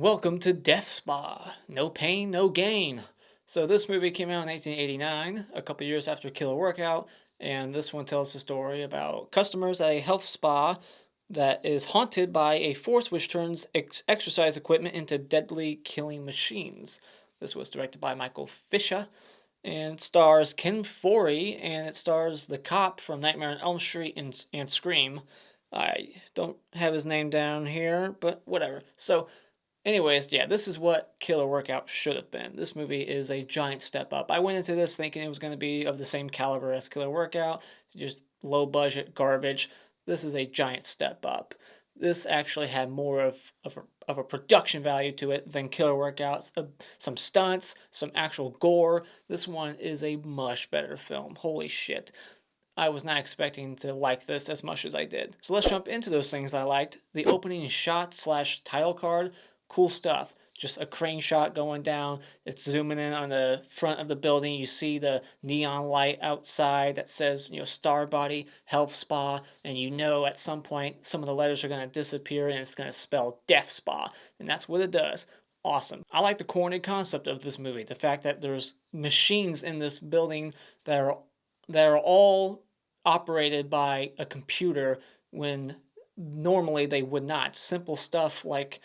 Welcome to Death Spa. No pain, no gain. So this movie came out in 1989, a couple years after Killer Workout, and this one tells the story about customers at a health spa that is haunted by a force which turns exercise equipment into deadly killing machines. This was directed by Michael Fischa and stars Ken Foree, and it stars the cop from Nightmare on Elm Street and Scream. I don't have his name down here, but whatever. So anyways, yeah, this is what Killer Workout should have been. This movie is a giant step up. I went into this thinking it was going to be of the same caliber as Killer Workout, just low budget garbage. This is a giant step up. This actually had more of a production value to it than Killer Workouts. Some stunts, some actual gore. This one is a much better film. Holy shit. I was not expecting to like this as much as I did. So let's jump into those things I liked. The opening shot slash title card, cool stuff. Just a crane shot going down. It's zooming in on the front of the building. You see the neon light outside that says, Star Body Health Spa. And you know at some point some of the letters are going to disappear and it's going to spell Death Spa. And that's what it does. Awesome. I like the corny concept of this movie. The fact that there's machines in this building that are all operated by a computer when normally they would not. Simple stuff like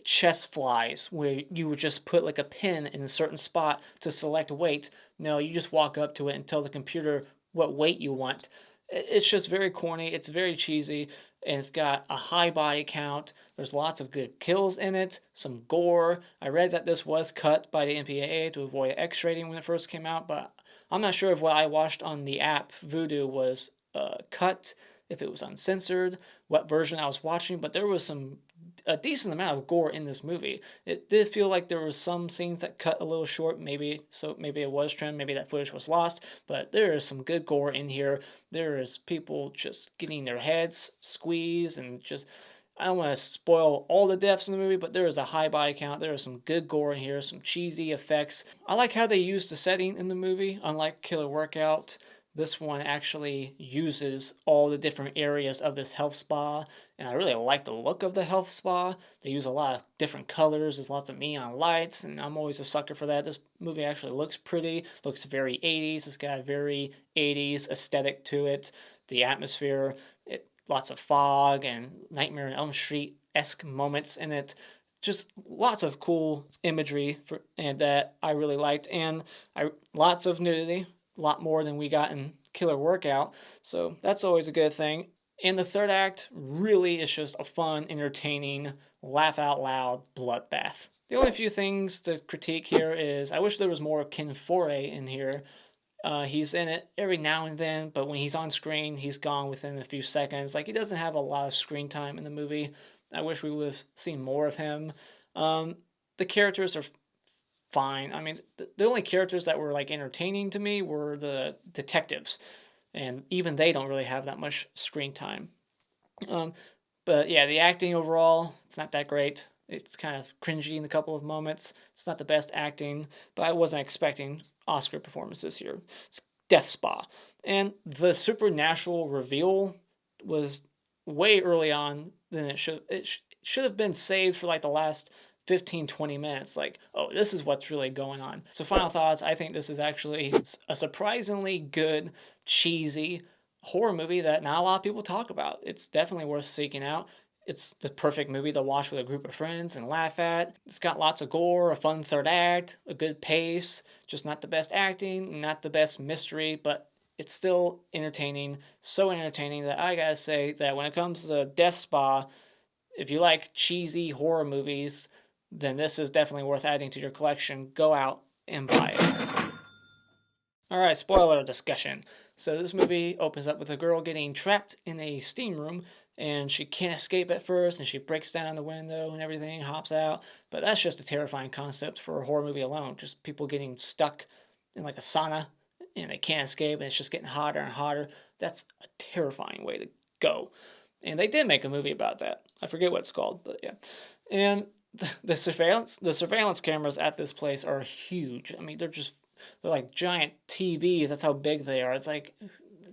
chest flies, where you would just put like a pin in a certain spot to select weight. No, you just walk up to it and tell the computer what weight you want. It's just very corny, it's very cheesy, and it's got a high body count. There's lots of good kills in it, some gore. I read that this was cut by the MPAA to avoid X rating when it first came out, but I'm not sure if what I watched on the app Vudu was cut, if it was uncensored, what version I was watching, but there was a decent amount of gore in this movie. It did feel like there were some scenes that cut a little short, maybe it was trimmed, maybe that footage was lost, but there is some good gore in here. There is people just getting their heads squeezed and just, I don't want to spoil all the deaths in the movie, but there is a high body count. There is some good gore in here, some cheesy effects. I like how they use the setting in the movie. Unlike Killer Workout, this one actually uses all the different areas of this health spa, and I really like the look of the health spa. They use a lot of different colors. There's lots of neon lights, and I'm always a sucker for that. This movie actually looks pretty, looks very 80s. It's got a very 80s aesthetic to it. The atmosphere, lots of fog and Nightmare on Elm Street-esque moments in it. Just lots of cool imagery and that I really liked, and lots of nudity, a lot more than we got in Killer Workout, so that's always a good thing. And the third act really is just a fun, entertaining, laugh out loud bloodbath. The only few things to critique here is I wish there was more Ken Foree in here. He's in it every now and then, but when he's on screen, he's gone within a few seconds. Like, he doesn't have a lot of screen time in the movie. I wish we would have seen more of him. The characters are fine. I mean, the only characters that were like entertaining to me were the detectives, and even they don't really have that much screen time. But yeah, the acting overall, it's not that great. It's kind of cringy in a couple of moments. It's not the best acting, but I wasn't expecting Oscar performances here. It's Death Spa. And the supernatural reveal was way early on than it should. It should have been saved for like the last 15-20 minutes. Like, oh, this is what's really going on. So final thoughts, I think this is actually a surprisingly good, cheesy horror movie that not a lot of people talk about. It's definitely worth seeking out. It's the perfect movie to watch with a group of friends and laugh at. It's got lots of gore, a fun third act, a good pace, just not the best acting, not the best mystery, but it's still entertaining. So entertaining that I gotta say that when it comes to Death Spa, if you like cheesy horror movies, then this is definitely worth adding to your collection. Go out and buy it. Alright, spoiler discussion. So this movie opens up with a girl getting trapped in a steam room, and she can't escape at first, and she breaks down the window and everything, hops out. But that's just a terrifying concept for a horror movie alone. Just people getting stuck in like a sauna, and they can't escape, and it's just getting hotter and hotter. That's a terrifying way to go. And they did make a movie about that. I forget what it's called, but yeah. And the surveillance cameras at this place are huge. I mean, they're like giant TVs. That's how big they are. It's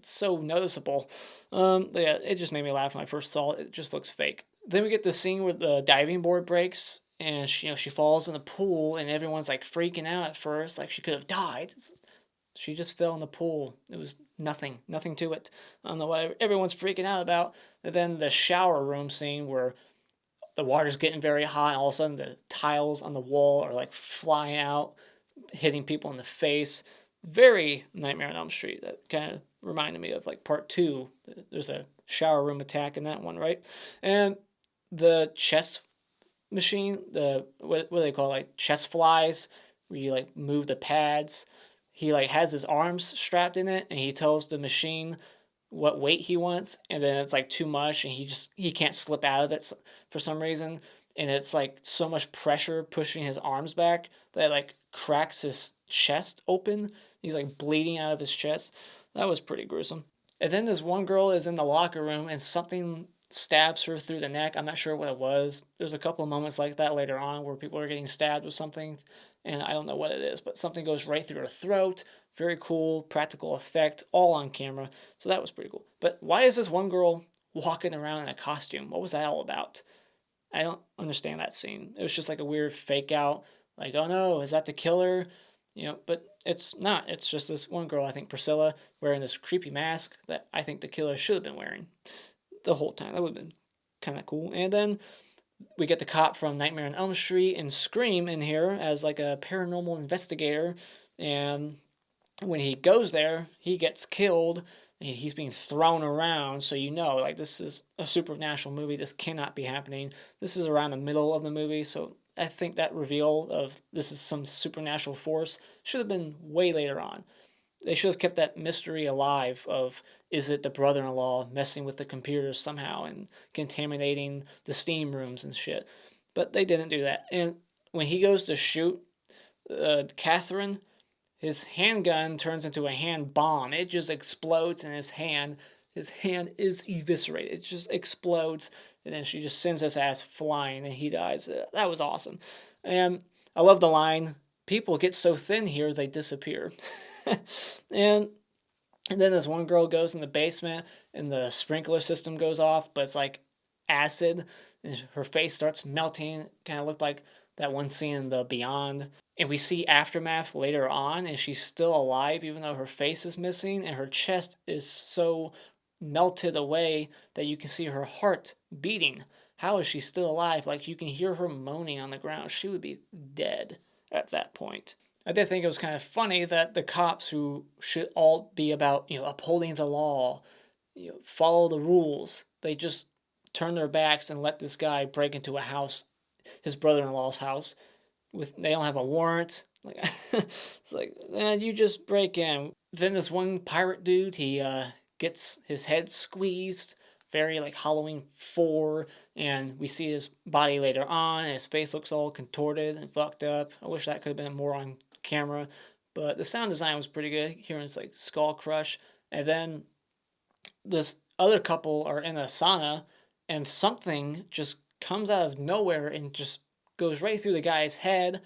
so noticeable. Yeah, it just made me laugh when I first saw it. It just looks fake. Then we get the scene where the diving board breaks and she falls in the pool, and everyone's like freaking out at first, like she could have died. She just fell in the pool. It was nothing to it. I don't know what everyone's freaking out about. And then the shower room scene where the water's getting very hot, and all of a sudden the tiles on the wall are like flying out, hitting people in the face. Very Nightmare on Elm Street. That kind of reminded me of like part 2. There's a shower room attack in that one, right? And the chess machine, the what do they call it? Like chess flies, where you like move the pads. He like has his arms strapped in it, and he tells the machine what weight he wants, and then it's like too much, and he can't slip out of it for some reason, and it's like so much pressure pushing his arms back that it, like cracks his chest open. He's like bleeding out of his chest. That was pretty gruesome. And then this one girl is in the locker room, and something stabs her through the neck. I'm not sure what it was. There's a couple of moments like that later on where people are getting stabbed with something, and I don't know what it is, but something goes right through her throat. Very cool, practical effect, all on camera. So that was pretty cool. But why is this one girl walking around in a costume? What was that all about? I don't understand that scene. It was just like a weird fake out. Like, oh no, is that the killer? But it's not. It's just this one girl, I think Priscilla, wearing this creepy mask that I think the killer should have been wearing the whole time. That would have been kind of cool. And then we get the cop from Nightmare on Elm Street and Scream in here as like a paranormal investigator. And when he goes there, he gets killed. He's being thrown around, so like this is a supernatural movie. This cannot be happening. This is around the middle of the movie, so I think that reveal of this is some supernatural force should have been way later on. They should have kept that mystery alive of, is it the brother-in-law messing with the computers somehow and contaminating the steam rooms and shit. But they didn't do that. And when he goes to shoot Catherine, his handgun turns into a hand bomb. It just explodes in his hand. His hand is eviscerated. It just explodes. And then she just sends his ass flying and he dies. That was awesome. And I love the line, people get so thin here, they disappear. and then this one girl goes in the basement and the sprinkler system goes off, but it's like acid. And her face starts melting. Kind of looked like that one scene in The Beyond. And we see aftermath later on, and she's still alive, even though her face is missing, and her chest is so melted away that you can see her heart beating. How is she still alive? Like, you can hear her moaning on the ground. She would be dead at that point. I did think it was kind of funny that the cops, who should all be about, upholding the law, follow the rules, they just turn their backs and let this guy break into a house, his brother-in-law's house. They don't have a warrant. Like, it's like, you just break in. Then this one pirate dude, he gets his head squeezed, very like Halloween 4, and we see his body later on, and his face looks all contorted and fucked up. I wish that could have been more on camera, but the sound design was pretty good. Hearing this like skull crush, and then this other couple are in a sauna, and something just comes out of nowhere and just goes right through the guy's head,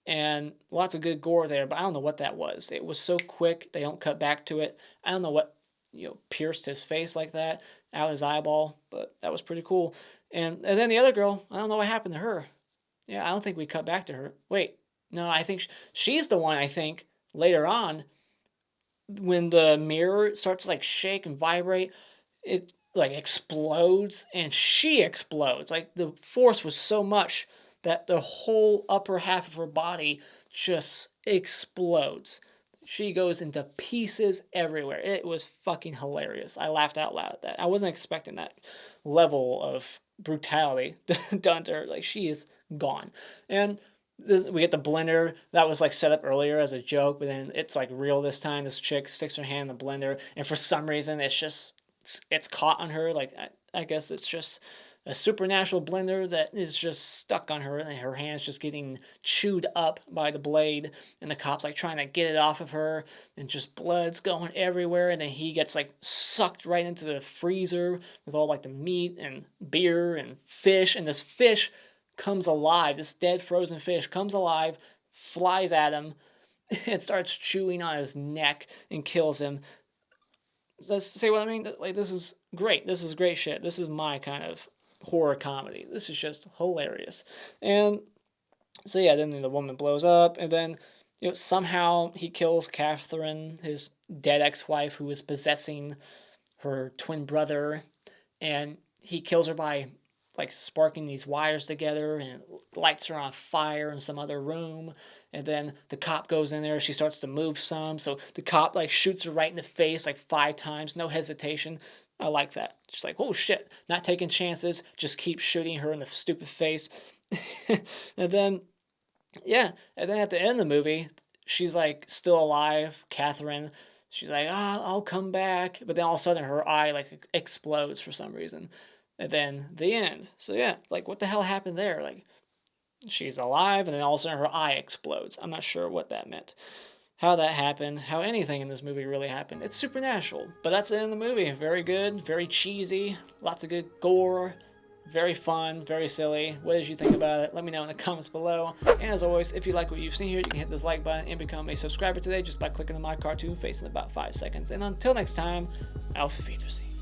and lots of good gore there, but I don't know what that was. It was so quick, they don't cut back to it. I don't know what, pierced his face like that, out his eyeball, but that was pretty cool. And then the other girl, I don't know what happened to her. Yeah, I don't think we cut back to her. Wait, no, I think she's the one, I think, later on, when the mirror starts to like shake and vibrate, it like explodes, and she explodes. Like, the force was so much that the whole upper half of her body just explodes. She goes into pieces everywhere. It was fucking hilarious. I laughed out loud at that. I wasn't expecting that level of brutality done to her. Like, she is gone. And we get the blender that was like set up earlier as a joke, but then it's like real this time. This chick sticks her hand in the blender, and for some reason it's caught on her. Like, I guess it's just a supernatural blender that is just stuck on her, and her hand's just getting chewed up by the blade, and the cop's like trying to get it off of her, and just blood's going everywhere, and then he gets like sucked right into the freezer with all like the meat and beer and fish, and this fish comes alive. This dead frozen fish comes alive, flies at him, and starts chewing on his neck and kills him. Let's see what I mean? Like, this is great. This is great shit. This is my kind of horror comedy. This is just hilarious. And So yeah, then the woman blows up, and then somehow he kills Catherine, his dead ex-wife, who is possessing her twin brother, and he kills her by like sparking these wires together and lights her on fire in some other room. And then the cop goes in there, she starts to move some, so the cop like shoots her right in the face like 5 times, no hesitation. I like that. She's like, oh shit, not taking chances, just keep shooting her in the stupid face. And then yeah, and then at the end of the movie, she's like still alive, Catherine. She's like, ah, I'll come back. But then all of a sudden her eye like explodes for some reason. And then the end. So yeah, like what the hell happened there? Like she's alive and then all of a sudden her eye explodes. I'm not sure what that meant. How that happened, how anything in this movie really happened. It's supernatural. But that's the end of the movie. Very good, very cheesy, lots of good gore. Very fun, very silly. What did you think about it? Let me know in the comments below. And as always, if you like what you've seen here, you can hit this like button and become a subscriber today just by clicking on my cartoon face in about 5 seconds. And until next time, auf Wiedersehen.